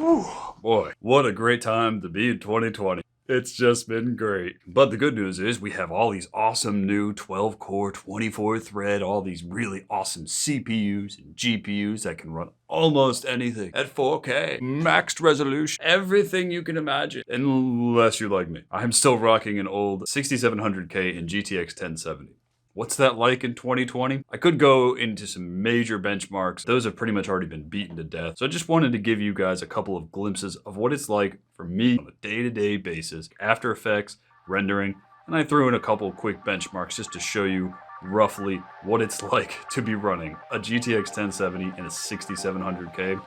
Whew, boy, what a great time to be in 2020. It's just been great. But the good news is we have all these awesome new 12 core, 24 thread, all these really awesome CPUs and GPUs that can run almost anything at 4K, maxed resolution, everything you can imagine, unless you're like me. I'm still rocking an old 6700K in GTX 1070. What's that like in 2020? I could go into some major benchmarks. Those have pretty much already been beaten to death. So I just wanted to give you guys a couple of glimpses of what it's like for me on a day-to-day basis, After Effects, rendering, and I threw in a couple of quick benchmarks just to show you roughly what it's like to be running a GTX 1070 and a 6700K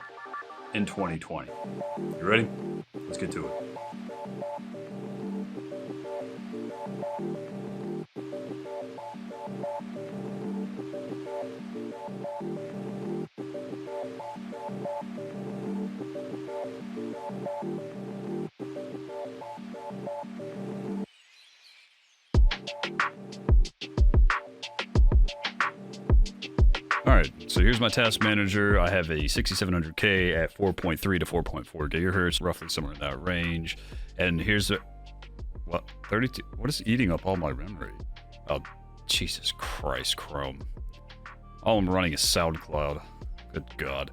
in 2020. You ready? Let's get to it. Alright, so here's my task manager. I have a 6700K at 4.3 to 4.4 gigahertz, roughly somewhere in that range. And here's the, what, 32? What is eating up all my memory? Oh, Jesus Christ, Chrome. All I'm running is SoundCloud. Good God.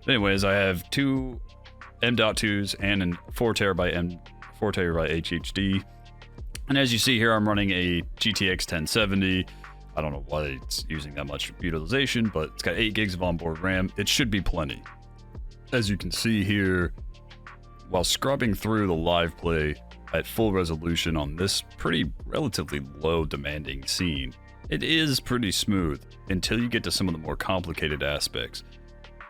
Anyways, I have two M.2s and a 4 terabyte HDD. And as you see here, I'm running a GTX 1070. I don't know why it's using that much utilization, but it's got 8 gigs of onboard RAM. It should be plenty. As you can see here, while scrubbing through the live play at full resolution on this pretty relatively low demanding scene, it is pretty smooth until you get to some of the more complicated aspects.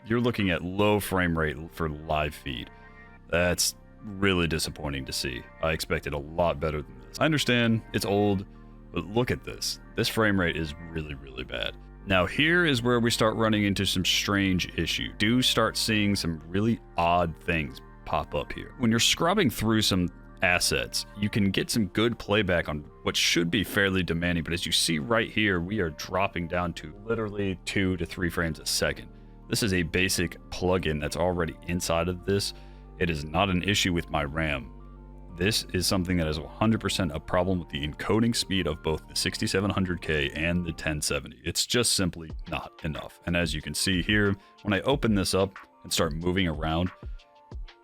You're looking at low frame rate for live feed. That's really disappointing to see. I expected a lot better than this. I understand it's old, but look at this. This frame rate is really, really bad. Now here is where we start running into some strange issues. Do start seeing some really odd things pop up here. When you're scrubbing through some assets, you can get some good playback on what should be fairly demanding, but as you see right here, we are dropping down to literally 2 to 3 frames a second. This is a basic plugin that's already inside of this. It is not an issue with my RAM. This is something that is 100% a problem with the encoding speed of both the 6700K and the 1070. It's just simply not enough. And as you can see here, when I open this up and start moving around,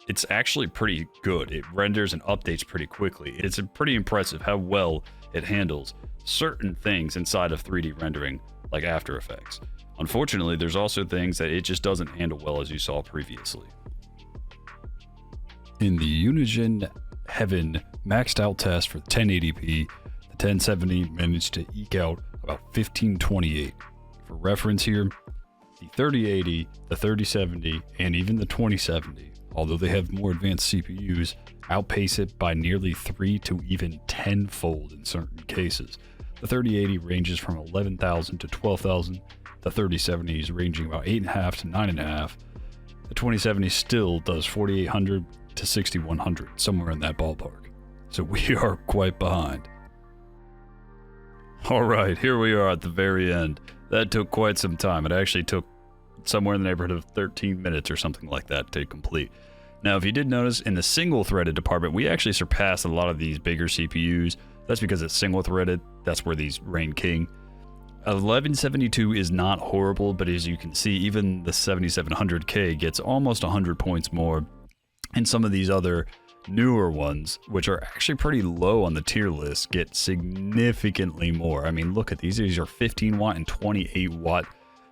it's actually pretty good. It renders and updates pretty quickly. It's pretty impressive how well it handles certain things inside of 3D rendering, like After Effects. Unfortunately, there's also things that it just doesn't handle well, as you saw previously. In the Unigine Heaven maxed out test for 1080p, the 1070 managed to eke out about 1528. For reference here, the 3080, the 3070, and even the 2070, although they have more advanced CPUs, outpace it by nearly 3 to even 10-fold in certain cases. The 3080 ranges from 11,000 to 12,000, the 3070 is ranging about 8.5 to 9.5, the 2070 still does 4,800 to 6,100, somewhere in that ballpark. So we are quite behind. Alright, here we are at the very end. That took quite some time. It actually took somewhere in the neighborhood of 13 minutes or something like that to complete. Now, if you did notice, in the single-threaded department, we actually surpassed a lot of these bigger CPUs. That's because it's single-threaded. That's where these reign king. 1172 is not horrible, but as you can see, even the 7700K gets almost 100 points more. And some of these other newer ones, which are actually pretty low on the tier list, get significantly more. I mean, look at these. These are 15 watt and 28 watt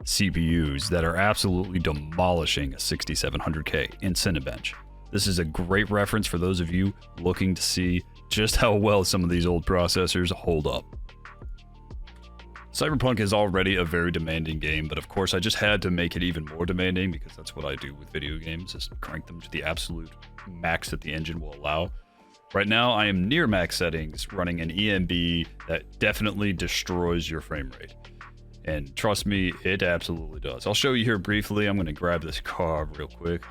CPUs that are absolutely demolishing a 6700K in Cinebench. This is a great reference for those of you looking to see just how well some of these old processors hold up. Cyberpunk is already a very demanding game, but of course I just had to make it even more demanding because that's what I do with video games, is crank them to the absolute max that the engine will allow. Right now I am near max settings, running an EMB that definitely destroys your frame rate. And trust me, it absolutely does. I'll show you here briefly. I'm going to grab this car real quick.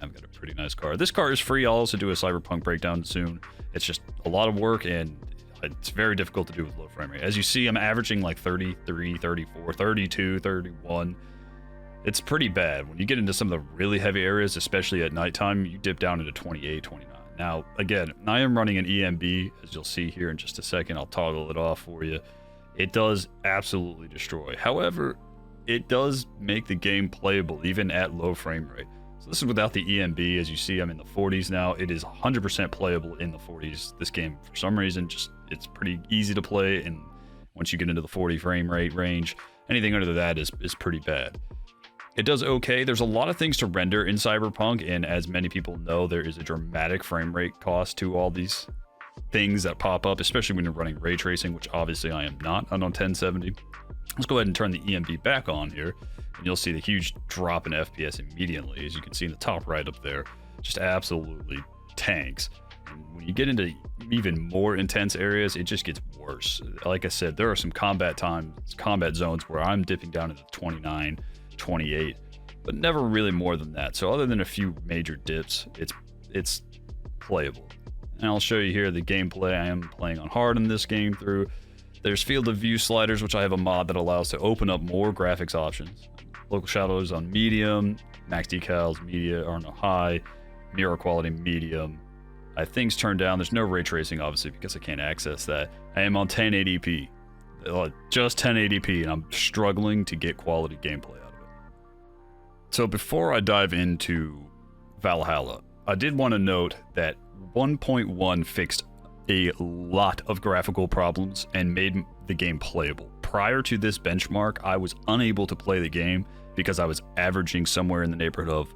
I've got a pretty nice car. This car is free. I'll also do a Cyberpunk breakdown soon. It's just a lot of work and it's very difficult to do with low frame rate. As you see, I'm averaging like 33, 34, 32, 31. It's pretty bad. When you get into some of the really heavy areas, especially at nighttime, you dip down into 28, 29. Now, again, I am running an EMB, as you'll see here in just a second. I'll toggle it off for you. It does absolutely destroy. However, it does make the game playable even at low frame rate. So this is without the EMB. As you see, I'm in the 40s now. It is 100% playable in the 40s. This game, for some reason, it's pretty easy to play, and once you get into the 40 frame rate range, anything under that is pretty bad. It does okay. There's a lot of things to render in Cyberpunk, and as many people know, there is a dramatic frame rate cost to all these things that pop up, especially when you're running ray tracing, which obviously I am not on 1070. Let's go ahead and turn the EMB back on here, and you'll see the huge drop in FPS immediately. As you can see in the top right up there, just absolutely tanks. And when you get into even more intense areas, it just gets worse. Like I said, there are some combat zones where I'm dipping down into 29, 28, but never really more than that. So other than a few major dips, it's playable. And I'll show you here the gameplay. I am playing on hard in this game through. There's field of view sliders, which I have a mod that allows to open up more graphics options. Local shadows on medium, max decals media or on high, mirror quality medium. I have things turned down. There's no ray tracing, obviously, because I can't access that. I am on 1080p, just 1080p, and I'm struggling to get quality gameplay out of it. So before I dive into Valhalla, I did want to note that 1.1 fixed a lot of graphical problems and made the game playable. Prior to this benchmark, I was unable to play the game because I was averaging somewhere in the neighborhood of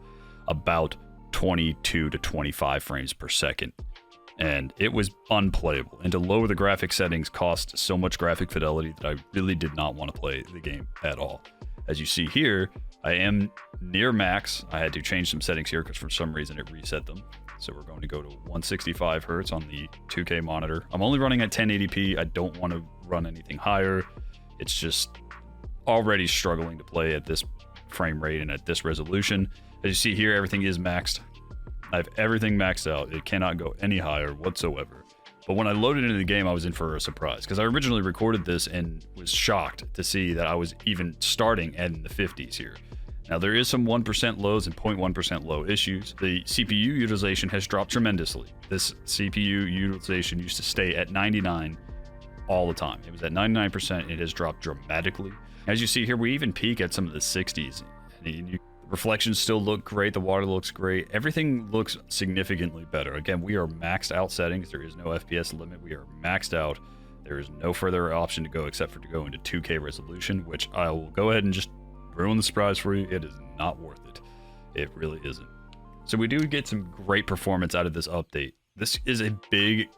about 22 to 25 frames per second, and it was unplayable. And to lower the graphic settings cost so much graphic fidelity that I really did not want to play the game at all. As you see here, I am near max. I had to change some settings here because for some reason it reset them. So we're going to go to 165 hertz on the 2K monitor. I'm only running at 1080p. I don't want to run anything higher. It's just already struggling to play at this frame rate and at this resolution. As you see here, everything is maxed. I have everything maxed out. It cannot go any higher whatsoever. But when I loaded into the game, I was in for a surprise because I originally recorded this and was shocked to see that I was even starting in the 50s here. Now, there is some 1% lows and 0.1% low issues. The CPU utilization has dropped tremendously. This CPU utilization used to stay at 99 all the time. It was at 99%. It has dropped dramatically. As you see here, we even peak at some of the 60s. The reflections still look great. The water looks great. Everything looks significantly better. Again, we are maxed out settings. There is no FPS limit. We are maxed out. There is no further option to go except for to go into 2K resolution, which I will go ahead and just ruin the surprise for you. It is not worth it. It really isn't. So we do get some great performance out of this update. This is a big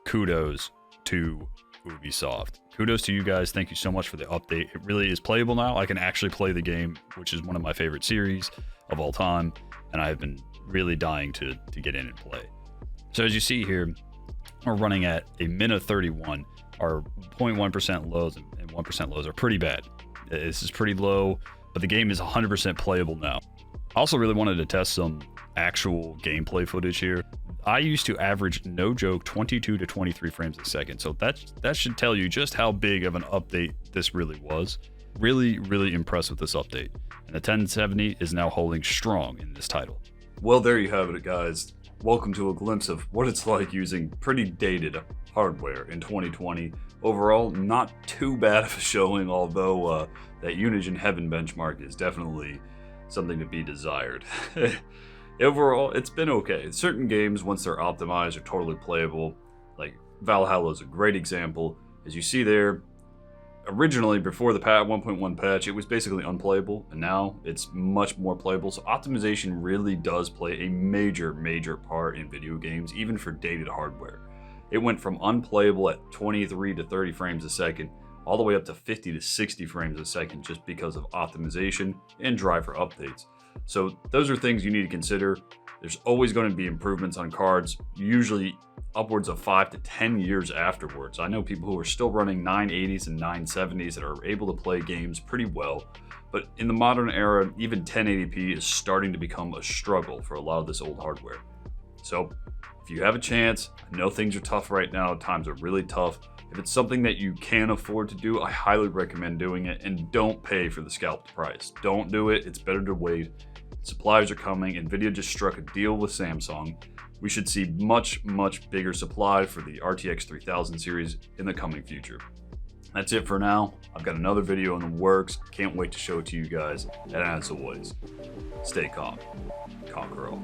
kudos to Ubisoft. Kudos to you guys. Thank you so much for the update. It really is playable now. I can actually play the game, which is one of my favorite series of all time, and I've been really dying to get in and play. So as you see here, we're running at a min of 31. Our 0.1% lows and 1% lows are pretty bad. This is pretty low, but the game is 100% playable now. I also really wanted to test some actual gameplay footage here. I used to average, no joke, 22 to 23 frames a second. So that should tell you just how big of an update this really was. Really, really impressed with this update. And the 1070 is now holding strong in this title. Well, there you have it, guys. Welcome to a glimpse of what it's like using pretty dated hardware in 2020. Overall, not too bad of a showing, although that Unity Heaven benchmark is definitely something to be desired. Overall, it's been okay. Certain games, once they're optimized, are totally playable. Like Valhalla is a great example. As you see there, originally before the 1.1 patch, it was basically unplayable, and now it's much more playable. So optimization really does play a major part in video games, even for dated hardware. It went from unplayable at 23 to 30 frames a second, all the way up to 50 to 60 frames a second just because of optimization and driver updates. So those are things you need to consider. There's always going to be improvements on cards, usually upwards of 5 to 10 years afterwards. I know people who are still running 980s and 970s that are able to play games pretty well, but in the modern era, even 1080p is starting to become a struggle for a lot of this old hardware. So if you have a chance, I know things are tough right now, times are really tough. If it's something that you can afford to do, I highly recommend doing it, and don't pay for the scalped price. Don't do it. It's better to wait. Supplies are coming. Nvidia just struck a deal with Samsung. We should see much bigger supply for the RTX 3000 series in the coming future. That's it for now. I've got another video in the works. Can't wait to show it to you guys. And as always, stay calm. Conquer all.